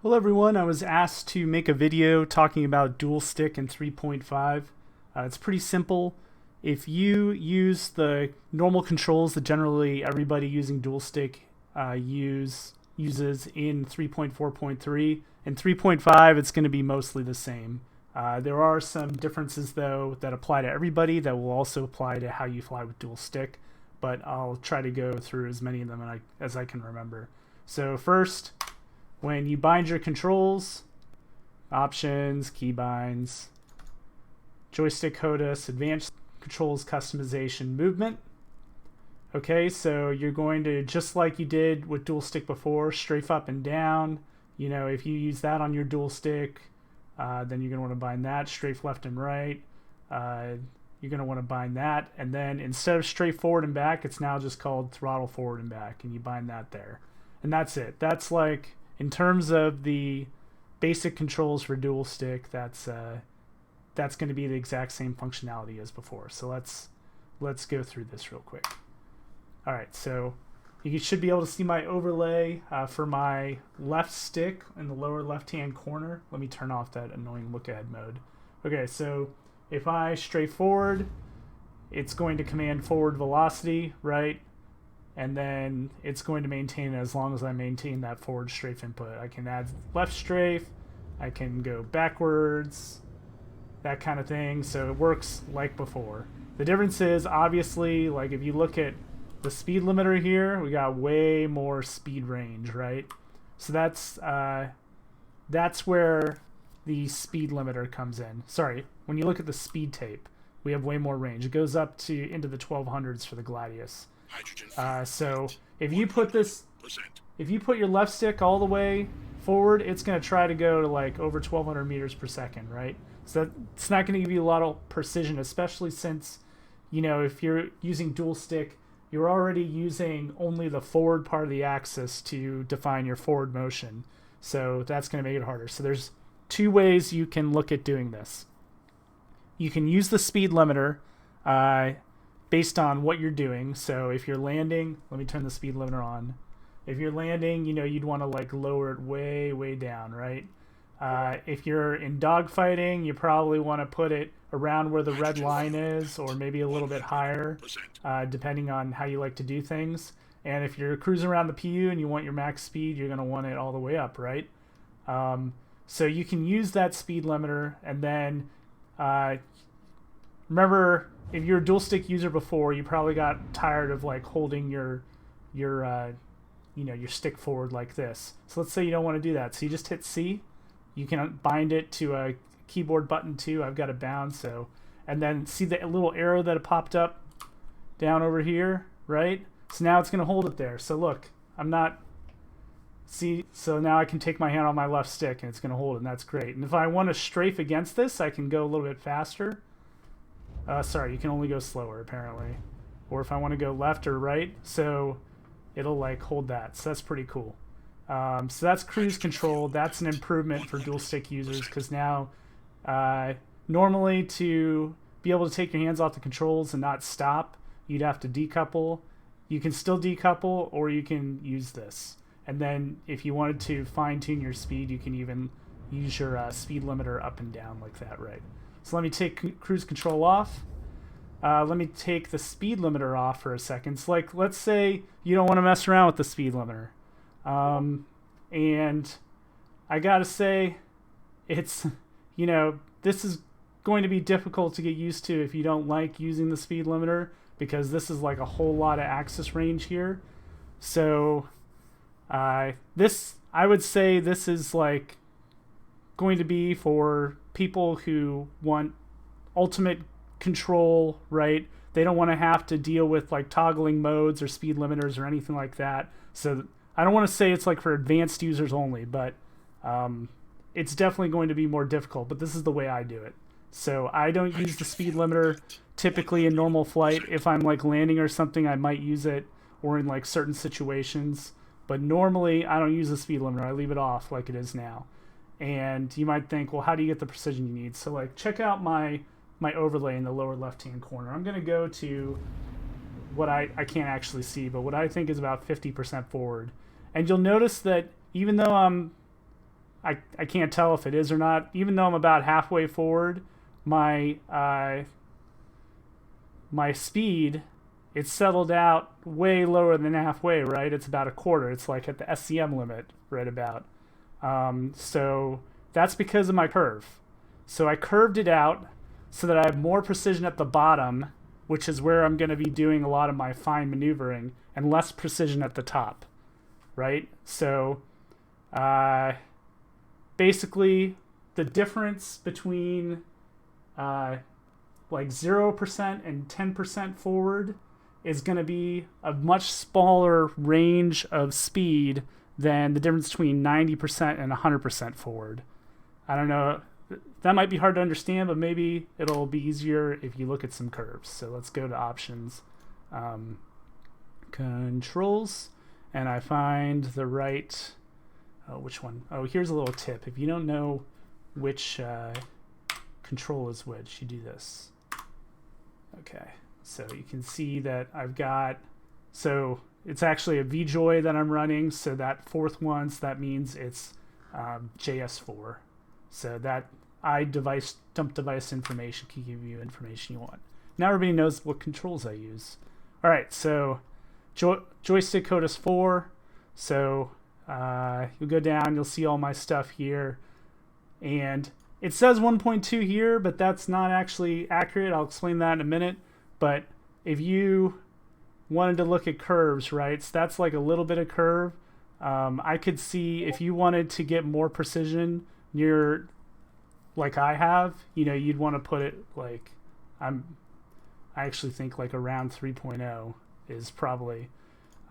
Hello everyone, I was asked to make a video talking about dual stick in 3.5. It's pretty simple. If you use the normal controls that generally everybody using dual stick uses in 3.4.3, in 3.5 it's going to be mostly the same. There are some differences though that apply to everybody that will also apply to how you fly with dual stick, but I'll try to go through as many of them as I can remember. So first, when you bind your controls, options, keybinds, joystick HOTAS, advanced controls customization movement. Okay, so you're going to, just like you did with dual stick before, strafe up and down. You know, if you use that on your dual stick, then you're going to want to bind that. Strafe left and right. You're going to want to bind that. And then instead of strafe forward and back, it's now just called throttle forward and back. And you bind that there. And that's it. That's like, in terms of the basic controls for dual stick, that's going to be the exact same functionality as before. So let's go through this real quick. All right, so you should be able to see my overlay for my left stick in the lower left-hand corner. Let me turn off that annoying look ahead mode. Okay, so if I strafe forward, it's going to command forward velocity, right? And then it's going to maintain it as long as I maintain that forward strafe input. I can add left strafe, I can go backwards, that kind of thing. So it works like before. The difference is, obviously, like if you look at the speed limiter here, we got way more speed range, right? So that's where the speed limiter comes in. Sorry, when you look at the speed tape, we have way more range. It goes up to into the 1200s for the Gladius. So if you put your left stick all the way forward, it's going to try to go to like over 1200 meters per second, right? So it's not going to give you a lot of precision, especially since, you know, if you're using dual stick, you're already using only the forward part of the axis to define your forward motion. So that's going to make it harder. So there's two ways you can look at doing this. You can use the speed limiter based on what you're doing. So if you're landing, let me turn the speed limiter on. If you're landing, you know, you'd want to like lower it way down, right? If you're in dogfighting, you probably want to put it around where the red line is, or maybe a little bit higher, depending on how you like to do things. And if you're cruising around the PU and you want your max speed, you're going to want it all the way up, right? So you can use that speed limiter, and then remember, if you're a dual stick user before, you probably got tired of like holding your stick forward like this. So let's say you don't want to do that. So you just hit C. You can bind it to a keyboard button too. I've got it bound. So, and then see the little arrow that popped up down over here, right? So now it's going to hold it there. So look, so now I can take my hand on my left stick and it's going to hold it, and that's great. And if I want to strafe against this, I can go a little bit faster. Sorry, you can only go slower apparently. Or if I want to go left or right, so it'll like hold that. So that's pretty cool. So that's cruise control. That's an improvement for dual stick users, because now normally to be able to take your hands off the controls and not stop, you'd have to decouple. You can still decouple, or you can use this. And then if you wanted to fine tune your speed, you can even use your speed limiter up and down like that, right? So let me take cruise control off. Let me take the speed limiter off for a second. So like, let's say you don't want to mess around with the speed limiter. And I gotta say, it's, you know, this is going to be difficult to get used to if you don't like using the speed limiter, because this is like a whole lot of axis range here. So I would say this is like going to be for people who want ultimate control, right? They don't want to have to deal with like toggling modes or speed limiters or anything like that. So I don't want to say it's like for advanced users only, but it's definitely going to be more difficult, but this is the way I do it. So I don't use the speed limiter typically in normal flight. If I'm like landing or something, I might use it, or in like certain situations, but normally I don't use the speed limiter. I leave it off like it is now. And you might think, well, how do you get the precision you need? So like, check out my overlay in the lower left-hand corner. I'm going to go to what I can't actually see, but what I think is about 50% forward. And you'll notice that even though I'm I can't tell if it is or not. Even though I'm about halfway forward, my my speed, it's settled out way lower than halfway, right? It's about a quarter. It's like at the SCM limit right about. So that's because of my curve. So I curved it out so that I have more precision at the bottom, which is where I'm going to be doing a lot of my fine maneuvering, and less precision at the top, right? So basically the difference between like 0% and 10% forward is going to be a much smaller range of speed than the difference between 90% and 100% forward. I don't know. That might be hard to understand, but maybe it'll be easier if you look at some curves. So let's go to options, controls, and I find the right, which one? Oh, here's a little tip. If you don't know which control is which, you do this. Okay, so you can see that I've got, so it's actually a VJoy that I'm running, so that fourth one, so that means it's JS4. So that dump device information can give you information you want. Now everybody knows what controls I use. All right, so joystick code is 4. So you'll go down, you'll see all my stuff here. And it says 1.2 here, but that's not actually accurate. I'll explain that in a minute. But if you wanted to look at curves, right, so that's like a little bit of curve. I could see if you wanted to get more precision near, like I have, you know, you'd want to put it like, I actually think like around 3.0 is probably,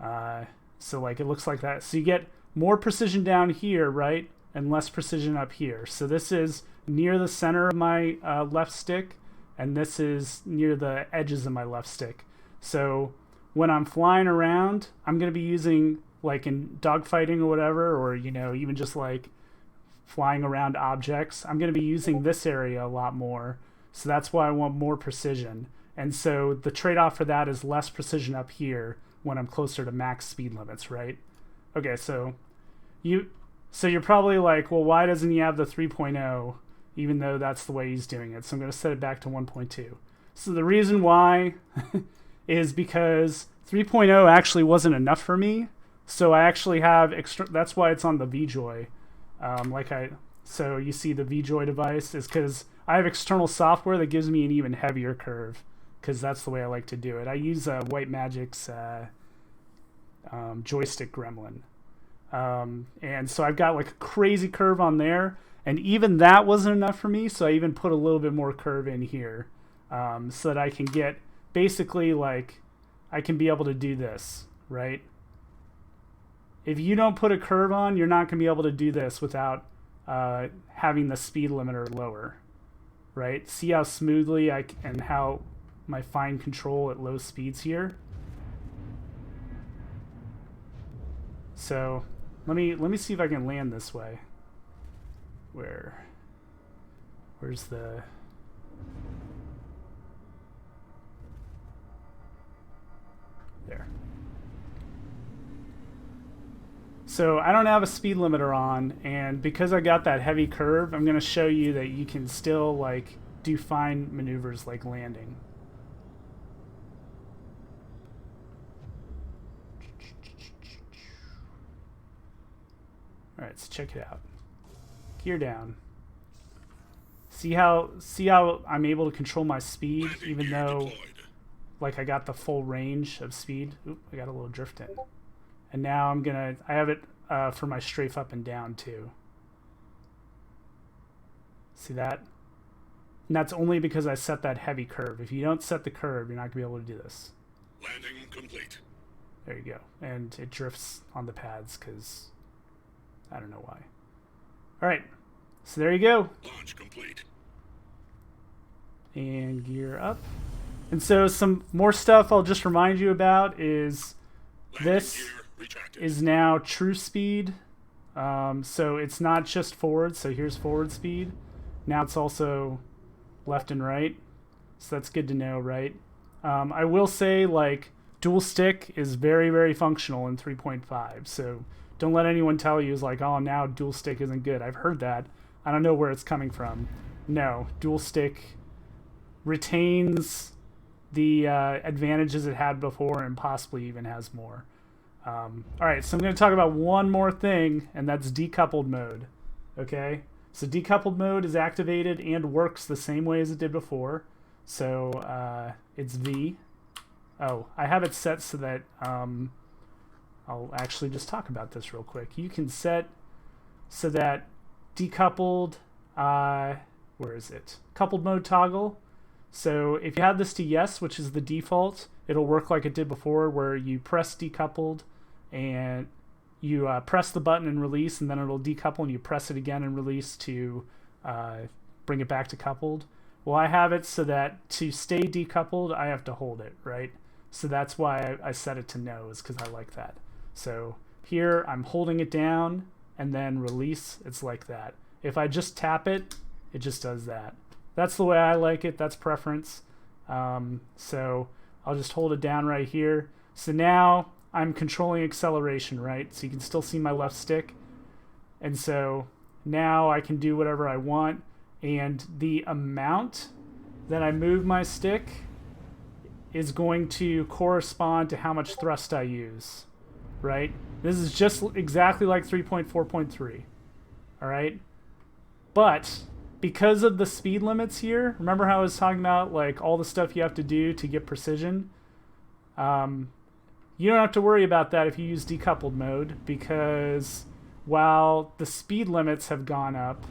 so like it looks like that. So you get more precision down here, right, and less precision up here. So this is near the center of my left stick, and this is near the edges of my left stick. So when I'm flying around, I'm going to be using, like in dogfighting or whatever, or, you know, even just like flying around objects, I'm going to be using this area a lot more. So that's why I want more precision. And so the trade-off for that is less precision up here when I'm closer to max speed limits, right? Okay, so you're probably like, well, why doesn't he have the 3.0 even though that's the way he's doing it? So I'm going to set it back to 1.2. So the reason why is because 3.0 actually wasn't enough for me. So I actually have that's why it's on the VJoy. So you see the VJoy device is because I have external software that gives me an even heavier curve, because that's the way I like to do it. I use White Magic's joystick gremlin. And so I've got like a crazy curve on there, and even that wasn't enough for me, so I even put a little bit more curve in here, so that I can get basically like, I can be able to do this, right? If you don't put a curve on, you're not going to be able to do this without having the speed limiter lower, right? See how smoothly and how my fine control at low speeds here. So let me see if I can land this way. Where's the... There. So I don't have a speed limiter on, and because I got that heavy curve, I'm going to show you that you can still like do fine maneuvers like landing. All right, let's check it out. Gear down. See how I'm able to control my speed even though like I got the full range of speed. Oop, I got a little drift in. And now I have it for my strafe up and down too. See that? And that's only because I set that heavy curve. If you don't set the curve, you're not going to be able to do this. Landing complete. There you go. And it drifts on the pads because I don't know why. All right. So there you go. Launch complete. And gear up. And so some more stuff I'll just remind you about is this is now true speed. So it's not just forward. So here's forward speed. Now it's also left and right. So that's good to know, right? I will say, like, dual stick is very, very functional in 3.5. So don't let anyone tell you is like, oh, now dual stick isn't good. I've heard that. I don't know where it's coming from. No, dual stick retains the advantages it had before and possibly even has more. All right, so I'm going to talk about one more thing, and that's decoupled mode. Okay, so decoupled mode is activated and works the same way as it did before. So it's V. Oh, I have it set so that I'll actually just talk about this real quick. You can set so that decoupled, where is it? Coupled mode toggle. So if you have this to yes, which is the default, it'll work like it did before, where you press decoupled and you press the button and release, and then it'll decouple, and you press it again and release to bring it back to coupled. Well, I have it so that to stay decoupled, I have to hold it, right? So that's why I set it to no, is because I like that. So here I'm holding it down and then release, it's like that. If I just tap it, it just does that. That's the way I like it. That's preference. So I'll just hold it down right here. So now I'm controlling acceleration, right? So you can still see my left stick. And so now I can do whatever I want. And the amount that I move my stick is going to correspond to how much thrust I use, right? This is just exactly like 3.4.3, all right? But because of the speed limits here, remember how I was talking about like all the stuff you have to do to get precision? You don't have to worry about that if you use decoupled mode, because while the speed limits have gone up,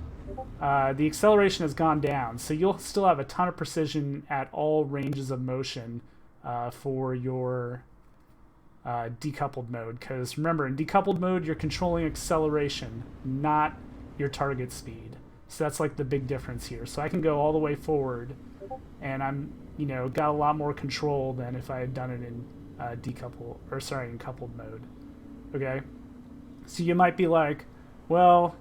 the acceleration has gone down. So you'll still have a ton of precision at all ranges of motion for your decoupled mode. Because remember, in decoupled mode, you're controlling acceleration, not your target speed. So that's like the big difference here. So I can go all the way forward, and I'm, got a lot more control than if I had done it in in coupled mode. Okay, so you might be like, well,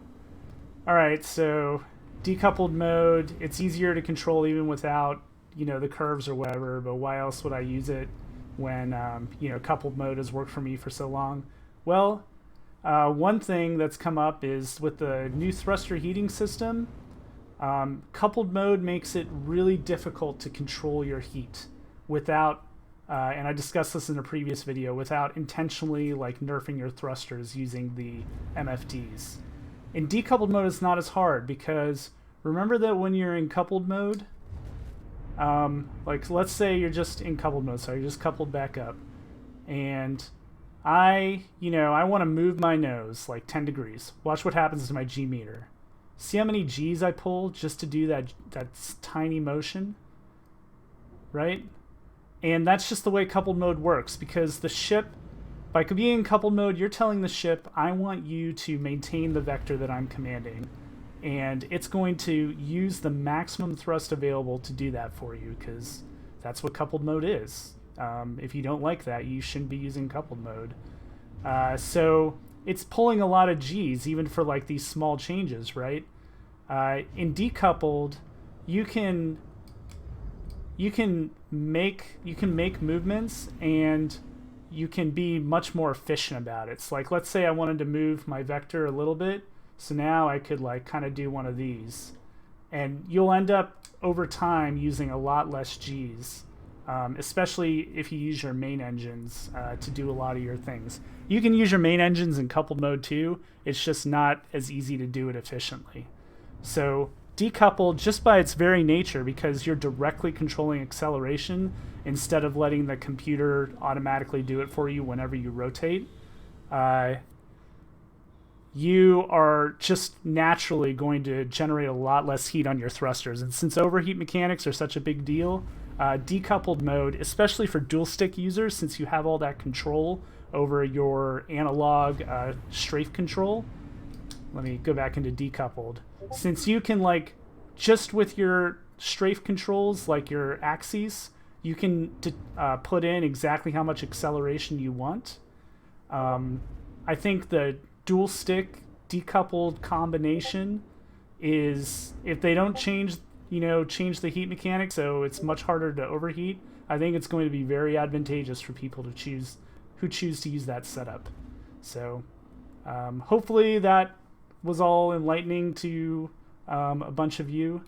all right, so decoupled mode, it's easier to control even without, the curves or whatever, but why else would I use it when, coupled mode has worked for me for so long? Well, one thing that's come up is with the new thruster heating system, coupled mode makes it really difficult to control your heat without, and I discussed this in a previous video, without intentionally like nerfing your thrusters using the MFDs. In decoupled mode, it's not as hard, because remember that when you're in coupled mode, like let's say you're just in coupled mode, so you're just coupled back up, and I want to move my nose like 10 degrees. Watch what happens to my G meter. See how many G's I pull just to do that tiny motion, right? And that's just the way coupled mode works, because the ship, by being in coupled mode, you're telling the ship, I want you to maintain the vector that I'm commanding. And it's going to use the maximum thrust available to do that for you, because that's what coupled mode is. If you don't like that, you shouldn't be using coupled mode. So it's pulling a lot of G's, even for like these small changes, right? In decoupled, you can make movements, and you can be much more efficient about it. It's like, let's say I wanted to move my vector a little bit, so now I could like kind of do one of these, and you'll end up over time using a lot less G's, especially if you use your main engines to do a lot of your things. You can use your main engines in coupled mode too, it's just not as easy to do it efficiently. So decoupled, just by its very nature, because you're directly controlling acceleration instead of letting the computer automatically do it for you whenever you rotate, you are just naturally going to generate a lot less heat on your thrusters. And since overheat mechanics are such a big deal, decoupled mode, especially for dual stick users, since you have all that control over your analog strafe control. Let me go back into decoupled. Since you can, like, just with your strafe controls, like your axes, you can put in exactly how much acceleration you want. I think the dual stick decoupled combination is, if they don't change the heat mechanics, so it's much harder to overheat, I think it's going to be very advantageous for people who choose to use that setup. So Hopefully that was all enlightening to a bunch of you.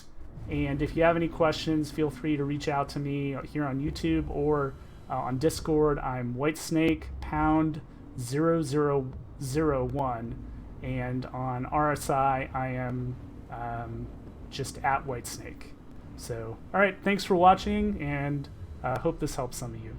And if you have any questions, feel free to reach out to me here on YouTube or on Discord. I'm Whitesnake pound 0001, and on RSI I am just at Whitesnake. So, all right, thanks for watching, and hope this helps some of you.